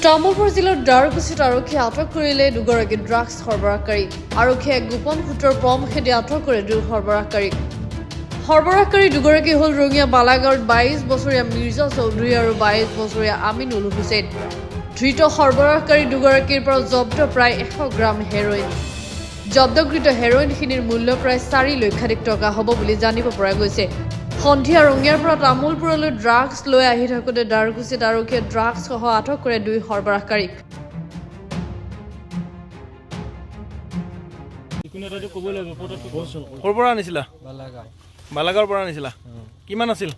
তামুলপুৰ জিলাৰ দাৰকুছিত আৰক্ষীয়ে আটক কৰিলে দুগৰাকী ড্ৰাগছ সৰবৰাহকাৰী। আৰক্ষীয়ে গোপন সূত্ৰৰ পৰামৰ্শেদি আটক কৰে দুই সৰবৰাহকাৰীক। সৰবৰাহকাৰী দুগৰাকী হ'ল ৰঙিয়া বালাগাঁৱৰ 22 বছৰীয়া মিৰ্জা চৌধুৰী আৰু 22 বছৰীয়া আমিনুল হুছেইন। ধৃত সৰবৰাহকাৰী দুগৰাকীৰ পৰা জব্দ প্ৰায় 100 গ্ৰাম হেৰইন। জব্দকৃত হেৰইনখিনিৰ মূল্য প্ৰায় 4 লক্ষাধিক টকা হ'ব বুলি জানিব পৰা গৈছে। সন্ধিয়া ৰঙিয়াৰ পৰা তামুলপুৰলৈ ড্ৰাগছ লৈ আহি থাকোঁতে দাৰকুছিত আৰক্ষীয়ে ড্ৰাগছসহ আটক কৰে দুই সৰবৰাহকাৰীক। ক'ৰ পৰা আনিছিলা? বালাগাঁও। বালাগাঁৱৰ পৰা আনিছিলা? কিমান আছিল?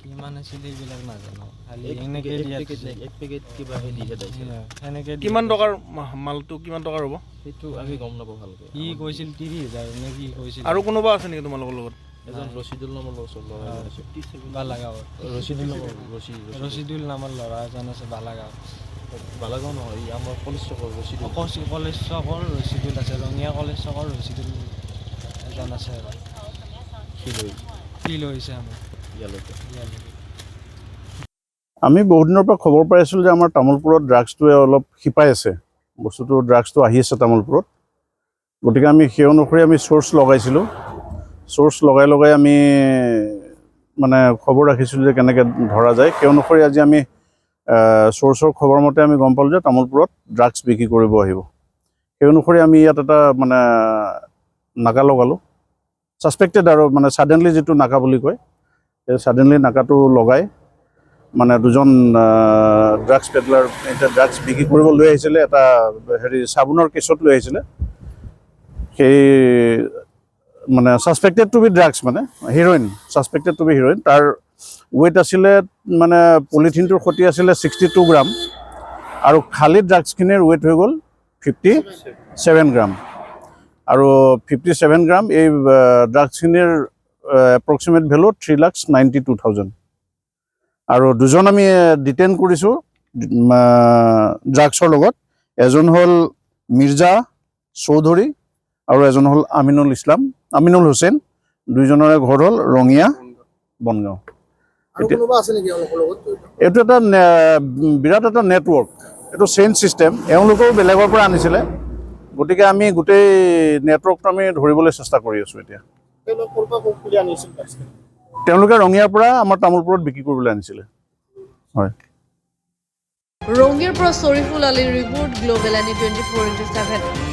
কিমান আছিল এইবিলাক নাজানো, খালি এনেকৈ এক পেকেট কিবা সেনেকৈ। কিমান টকাৰ মালটো কিমান টকাৰ হ'ব? সেইটো আমি গম নাপাওঁ ভালকৈ। কি কৈছিল 30,000 নে কি কৈছিল? আৰু কোনোবা আছে নেকি তোমালোকৰ লগত? এজন ৰচিদুল নামৰ ল'ৰা বালাগাঁৱত। ৰচিদুল নামৰ ল'ৰা এজন আছে বালাগাঁৱত। বালাগাঁও নহয়, আমাৰ কলেজ চকৰ ৰচিদুল। কলেজ চকৰ ৰচিদুল আছে, ৰঙিয়া কলেজ চকৰ ৰচিদুল এজন আছে। কি লৈছে আমি ইয়ালৈকে। আমি বহুত দিনৰ পৰা খবৰ পাই আছিলোঁ যে আমাৰ তামোলপুৰত ড্ৰাগছটোৱে অলপ শিপাই আছে, ড্ৰাগছটো আহি আছে তামোলপুৰত। গতিকে আমি সেই অনুসৰি আমি চ'ৰ্চ লগাইছিলোঁ। চ'ৰ্চ লগাই আমি মানে খবৰ ৰাখিছিলোঁ যে কেনেকৈ ধৰা যায়। সেই অনুসৰি আজি আমি চ'ৰ্চৰ খবৰ মতে আমি গম পালোঁ যে তামোলপুৰত ড্ৰাগছ বিক্ৰী কৰিব আহিব। সেই অনুসৰি আমি ইয়াত এটা মানে নাকা লগালোঁ, ছাছপেক্টেড আৰু মানে ছাডেনলি যিটো নাকা বুলি কয়, সেই ছাডেনলি নাকাটো লগাই মানে দুজন ড্ৰাগছ পেডলাৰ এতিয়া ড্ৰাগছ বিক্ৰী কৰিব লৈ আহিছিলে, এটা চাবোনৰ কেছত লৈ আহিছিলে। সেই মানে ছাছপেক্টেড টু বি ড্ৰাগছ, মানে heroin, suspected to be heroin. তাৰ ৱেইট আছিলে মানে পলিথিনটোৰ সৈতে আছিলে 62 গ্ৰাম, আৰু খালী ড্ৰাগছখিনিৰ ৱেইট হৈ গ'ল 57 গ্ৰাম। আৰু 57 গ্ৰাম এই ড্ৰাগছখিনিৰ এপ্ৰক্সিমেট ভেলু 3,92,000। আৰু দুজন আমি ডিটেইন কৰিছোঁ ড্ৰাগছৰ লগত। এজন হ'ল মিৰ্জা চৌধুৰী আৰু এজন হ'ল আমিনুল হুছেইন। দুইজনৰে ঘৰ হ'ল ৰঙিয়া বনগাঁও। এইটো এটা বিৰাট এটা নেটৱৰ্ক, এইটো চেইন ছিষ্টেম। এওঁলোকেও বেলেগৰ পৰা আনিছিলে, গতিকে আমি গোটেই নেটৱৰ্কটো আমি ধৰিবলৈ চেষ্টা কৰি আছোঁ এতিয়া। তেওঁলোকে ৰঙিয়াৰ পৰা আমাৰ তামোলপুৰত বিক্ৰী কৰিবলৈ আনিছিলে। হয়। ৰঙিয়াৰ পৰা শ্বৰিফুল আলীৰ ৰিপৰ্ট, গ্ল'বেল এনি 24x7।